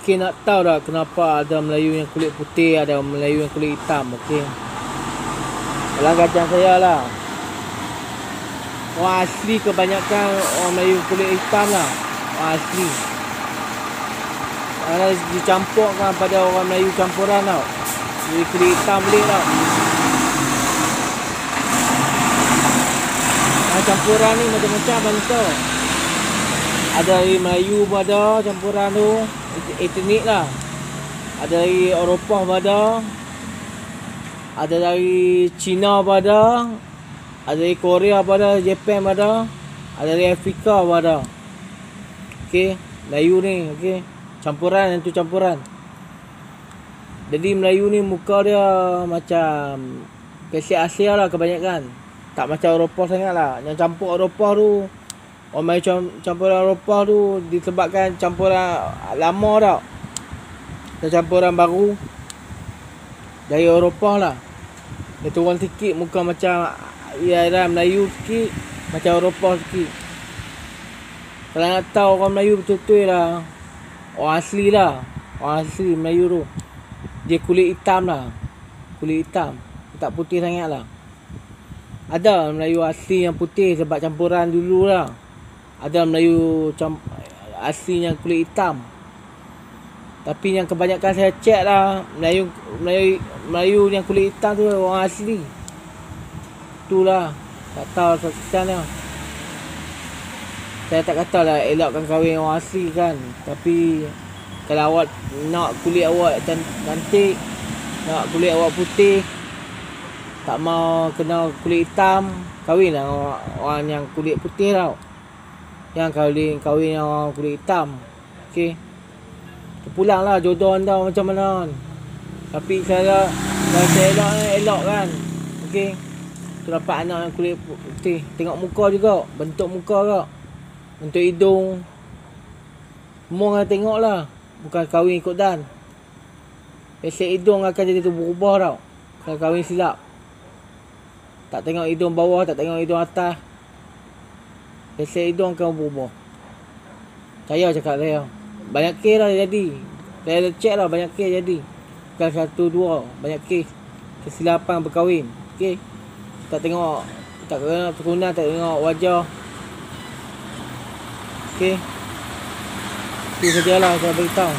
Okey, nak tahu tak kenapa ada Melayu yang kulit putih, ada Melayu yang kulit hitam? Okey. Dalam kajian saya lah, orang asli kebanyakan orang Melayu kulit hitam lah. Orang asli. Kerana dicampurkan pada orang Melayu campuran tau. Jadi kulit hitam boleh tau. Campuran ni macam-macam bangsa. Ada dari Melayu pun ada campuran tu, etnik lah. Ada dari Eropah pun ada dari Cina pun ada dari Korea pun ada, Jepun pun ada dari Afrika pun ada. Okey, Melayu ni, okey. Campuran, yang tu campuran. Jadi Melayu ni muka dia macam Asia lah kebanyakan. Tak macam Eropah sangat lah. Yang campur Eropah tu, orang Melayu campuran Eropah tu disebabkan campuran lama tak. Dan campuran baru dari Eropah lah. Dia turun sikit muka macam ialah Melayu sikit, macam Eropah sikit. Kalau nak tahu orang Melayu betul-betul lah, orang asli lah, orang asli Melayu tu, dia kulit hitam lah. Kulit hitam, tak putih sangat lah. Ada Melayu asli yang putih sebab campuran dulu lah. Ada Melayu asli yang kulit hitam. Tapi yang kebanyakan saya cek lah, Melayu yang kulit hitam tu orang asli. Itulah, tak tahu macam mana. Saya tak kata lah elokkan kahwin orang asli kan. Tapi kalau awak nak kulit awak cantik, nak kulit awak putih, tak mau kena kulit hitam, kahwin lah orang yang kulit putih tau. Yang kahwin orang kulit hitam. Okey. Terpulang lah jodoh anda macam mana. Tapi kalau saya elok kan. Okey. Tu dapat anak yang kulit putih. Tengok muka juga, bentuk muka ke, bentuk hidung. Semua kena tengok lah. Bukan kahwin ikut dan. Biasa hidung akan jadi berubah tau kalau kahwin silap. Tak tengok hidung bawah, tak tengok hidung atas. Biasa hidung akan berubah. Saya cakap saya. Banyak kes lah jadi. Saya dah check lah banyak kes jadi. Bukan satu dua, banyak kes kesilapan berkahwin. Okey. Tak tengok, tak kena keturunan, tak tengok wajah. Okey. Itu sajalah saya beritahu.